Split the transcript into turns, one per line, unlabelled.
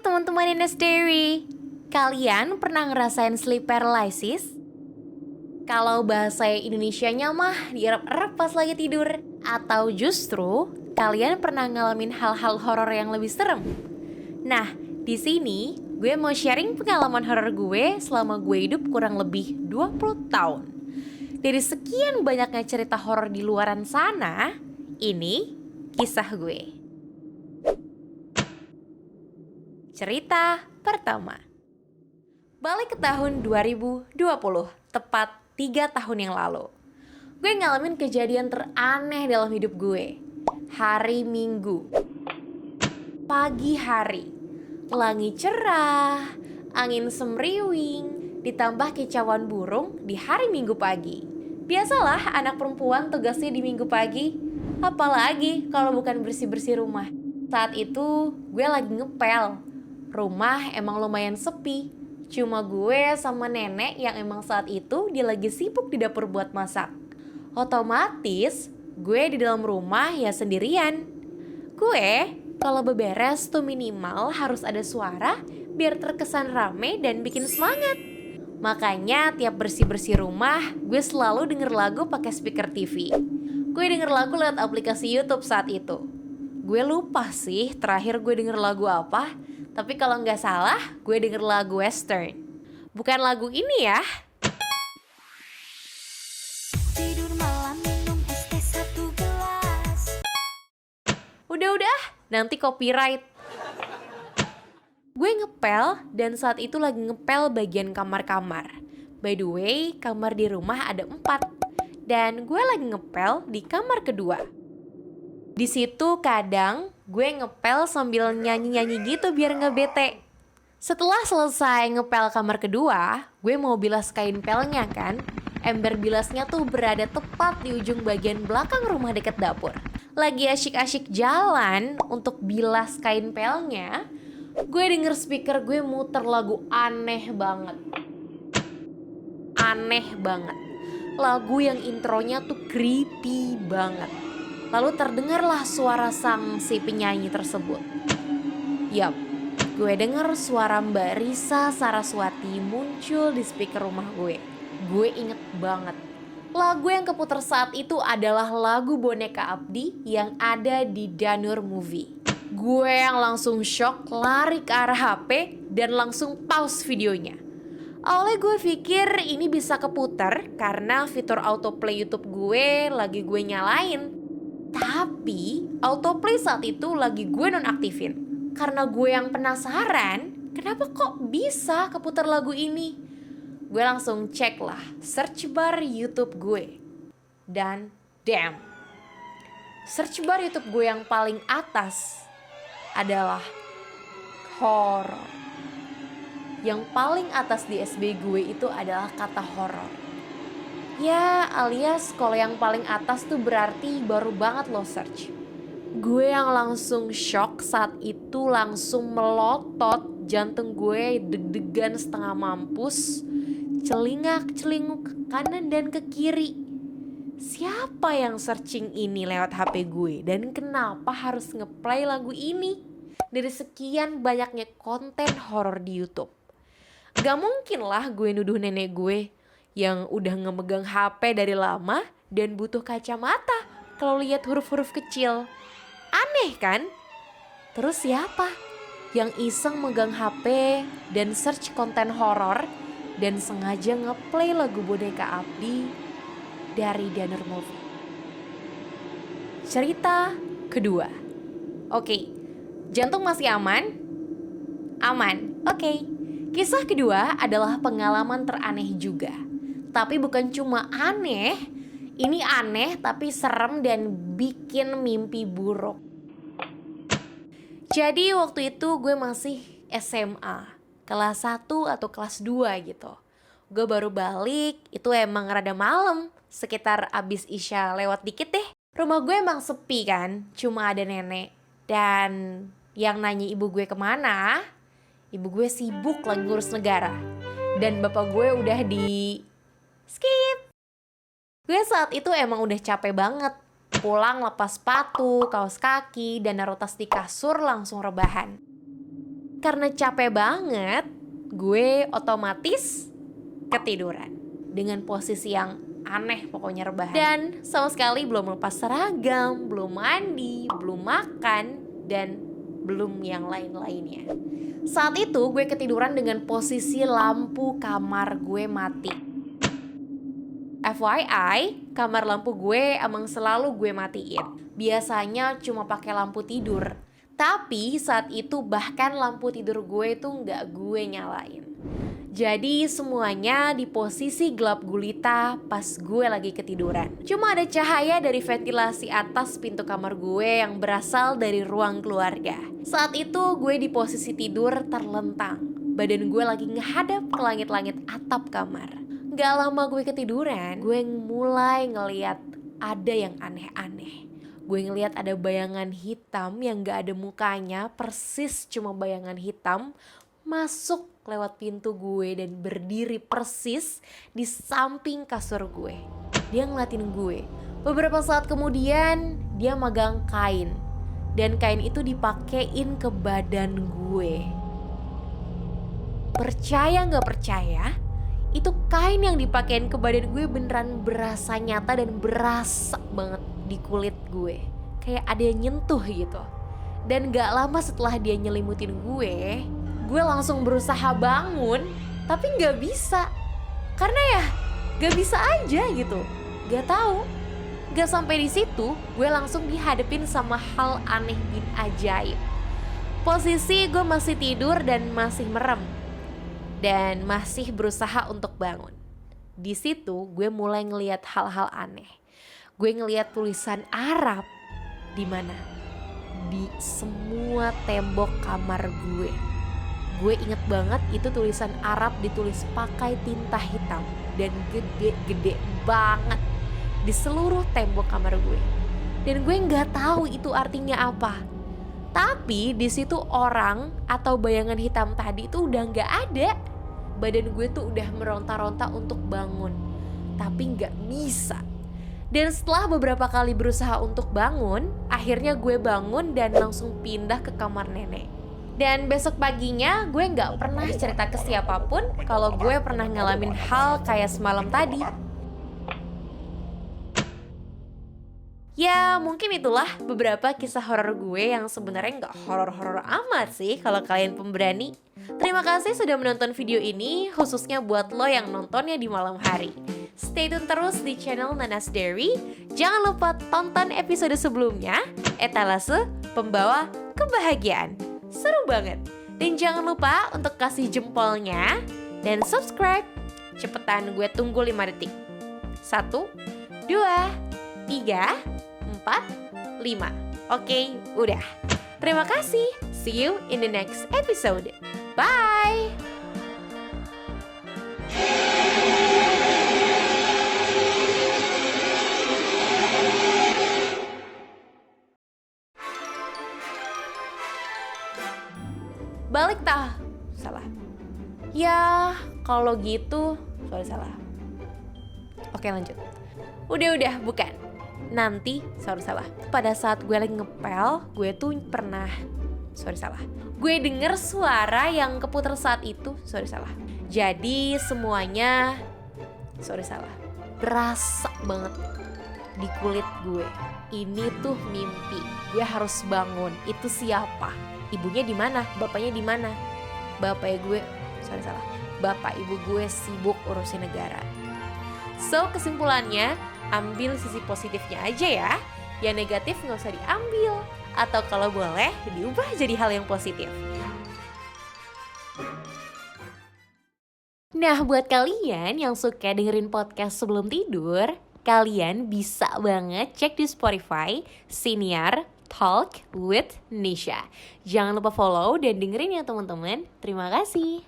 teman-teman Ines Dairy. Kalian pernah ngerasain sleep paralysis? Kalau bahasa Indonesianya mah dierap-erap pas lagi tidur. Atau justru kalian pernah ngalamin hal-hal horor yang lebih serem? Nah, di sini gue mau sharing pengalaman horor gue selama gue hidup kurang lebih 20 tahun. Dari sekian banyaknya cerita horor di luaran sana, ini kisah gue. Cerita pertama. Balik ke tahun 2020, tepat 3 tahun yang lalu. Gue ngalamin kejadian teraneh dalam hidup gue. Hari Minggu. Pagi hari. Langit cerah, angin semriwing, ditambah kicauan burung di hari Minggu pagi. Biasalah anak perempuan tugasnya di Minggu pagi. Apalagi kalau bukan bersih-bersih rumah. Saat itu gue lagi ngepel. Rumah emang lumayan sepi. Cuma gue sama nenek yang emang saat itu dia lagi sibuk di dapur buat masak. Otomatis gue di dalam rumah ya sendirian. Gue kalau beberes tuh minimal harus ada suara biar terkesan rame dan bikin semangat. Makanya tiap bersih-bersih rumah gue selalu denger lagu pakai speaker TV. Gue denger lagu lewat aplikasi YouTube saat itu. Gue lupa sih terakhir gue denger lagu apa. Tapi kalau nggak salah, gue denger lagu western. Bukan lagu ini ya.
Tidur malam minum es teh 1 gelas.
Udah, nanti copyright. Gue ngepel dan saat itu lagi ngepel bagian kamar-kamar. By the way, kamar di rumah ada 4. Dan gue lagi ngepel di kamar kedua. Di situ kadang gue ngepel sambil nyanyi-nyanyi gitu biar nggak bete. Setelah selesai ngepel kamar kedua, gue mau bilas kain pelnya kan. Ember bilasnya tuh berada tepat di ujung bagian belakang rumah dekat dapur. Lagi asyik-asyik jalan untuk bilas kain pelnya, gue denger speaker gue muter lagu aneh banget. Aneh banget. Lagu yang intronya tuh creepy banget. Lalu terdengarlah suara sang si penyanyi tersebut. Yap, gue denger suara Mbak Risa Saraswati muncul di speaker rumah gue. Gue inget banget. Lagu yang keputar saat itu adalah lagu Boneka Abdi yang ada di Danur Movie. Gue yang langsung shock, lari ke arah HP dan langsung pause videonya. Awalnya gue pikir ini bisa keputar karena fitur autoplay YouTube gue lagi gue nyalain. Tapi autoplay saat itu lagi gue nonaktifin. Karena gue yang penasaran, kenapa kok bisa keputar lagu ini? Gue langsung cek lah search bar YouTube gue. Dan damn, search bar YouTube gue yang paling atas adalah horor. Yang paling atas di SB gue itu adalah kata horor. Ya alias kalau yang paling atas tuh berarti baru banget lo search. Gue yang langsung shock saat itu langsung melotot. Jantung gue deg-degan setengah mampus. Celingak-celinguk ke kanan dan ke kiri. Siapa yang searching ini lewat HP gue? Dan kenapa harus ngeplay lagu ini? Dari sekian banyaknya konten horor di YouTube. Gak mungkin lah gue nuduh nenek gue yang udah ngemegang HP dari lama dan butuh kacamata kalau lihat huruf-huruf kecil. Aneh kan? Terus siapa yang iseng megang HP dan search konten horor dan sengaja ngeplay lagu Boneka Abdi dari Danur Movie? Cerita kedua. Oke, jantung masih aman? Aman, oke. Kisah kedua adalah pengalaman teraneh juga. Tapi bukan cuma aneh, ini aneh tapi serem dan bikin mimpi buruk. Jadi waktu itu gue masih SMA, kelas 1 atau kelas 2 gitu. Gue baru balik, itu emang rada malam, sekitar abis Isya lewat dikit deh. Rumah gue emang sepi kan, cuma ada nenek. Dan yang nanya ibu gue kemana, ibu gue sibuk lagi ngurus negara. Dan bapak gue udah di skip. Gue saat itu emang udah capek banget. Pulang lepas sepatu, kaos kaki, dan naruh tas di kasur langsung rebahan. Karena capek banget, gue otomatis ketiduran dengan posisi yang aneh, pokoknya rebahan. Dan sama sekali belum lepas seragam, belum mandi, belum makan, dan belum yang lain-lainnya. Saat itu gue ketiduran dengan posisi lampu kamar gue mati. FYI, kamar lampu gue emang selalu gue matiin. Biasanya cuma pakai lampu tidur. Tapi saat itu bahkan lampu tidur gue tuh nggak gue nyalain. Jadi semuanya di posisi gelap gulita pas gue lagi ketiduran. Cuma ada cahaya dari ventilasi atas pintu kamar gue yang berasal dari ruang keluarga. Saat itu gue di posisi tidur terlentang. Badan gue lagi ngehadap ke langit-langit atap kamar. Gak lama gue ketiduran, gue mulai ngeliat ada yang aneh-aneh. Gue ngeliat ada bayangan hitam yang gak ada mukanya, persis cuma bayangan hitam, masuk lewat pintu gue dan berdiri persis di samping kasur gue. Dia ngeliatin gue. Beberapa saat kemudian dia megang kain, dan kain itu dipakein ke badan gue. Percaya gak percaya, itu kain yang dipakein ke badan gue beneran berasa nyata dan berasa banget di kulit gue. Kayak ada yang nyentuh gitu. Dan gak lama setelah dia nyelimutin gue langsung berusaha bangun, tapi gak bisa. Karena ya gak bisa aja gitu. Gak tahu. Gak sampai di situ, gue langsung dihadapin sama hal aneh bin ajaib. Posisi gue masih tidur dan masih merem. Dan masih berusaha untuk bangun. Di situ gue mulai ngelihat hal-hal aneh. Gue ngelihat tulisan Arab di mana? Di semua tembok kamar gue. Gue inget banget itu tulisan Arab ditulis pakai tinta hitam dan gede-gede banget di seluruh tembok kamar gue. Dan gue nggak tahu itu artinya apa. Tapi di situ orang atau bayangan hitam tadi itu udah nggak ada. Badan gue tuh udah meronta-ronta untuk bangun, tapi nggak bisa. Dan setelah beberapa kali berusaha untuk bangun, akhirnya gue bangun dan langsung pindah ke kamar nenek. Dan besok paginya gue nggak pernah cerita ke siapapun kalau gue pernah ngalamin hal kayak semalam tadi. Ya mungkin itulah beberapa kisah horor gue yang sebenarnya nggak horor-horor amat sih kalau kalian pemberani. Terima kasih sudah menonton video ini, khususnya buat lo yang nontonnya di malam hari. Stay tune terus di channel Nanas Diary. Jangan lupa tonton episode sebelumnya, Etalase Pembawa Kebahagiaan. Seru banget. Dan jangan lupa untuk kasih jempolnya dan subscribe. Cepetan, gue tunggu 5 detik. 1, 2, 3, 4, 5. Oke, udah. Terima kasih. See you in the next episode. Bye. Balik tah. Salah. Ya, kalau gitu, salah. Oke, lanjut. Udah, bukan. Nanti, salah. Pada saat gue lagi ngepel, gue tuh pernah salah. Gue denger suara yang keputar saat itu, salah. Jadi semuanya, salah. Berasa banget di kulit gue. Ini tuh mimpi. Gue harus bangun. Itu siapa? Ibunya di mana? Bapaknya di mana? Bapaknya gue, salah. Bapak ibu gue sibuk urusin negara. So kesimpulannya, ambil sisi positifnya aja ya. Yang negatif gak usah diambil. Atau kalau boleh, diubah jadi hal yang positif. Nah, buat kalian yang suka dengerin podcast sebelum tidur, kalian bisa banget cek di Spotify, Siniar Talk with Nisha. Jangan lupa follow dan dengerin ya teman-teman. Terima kasih.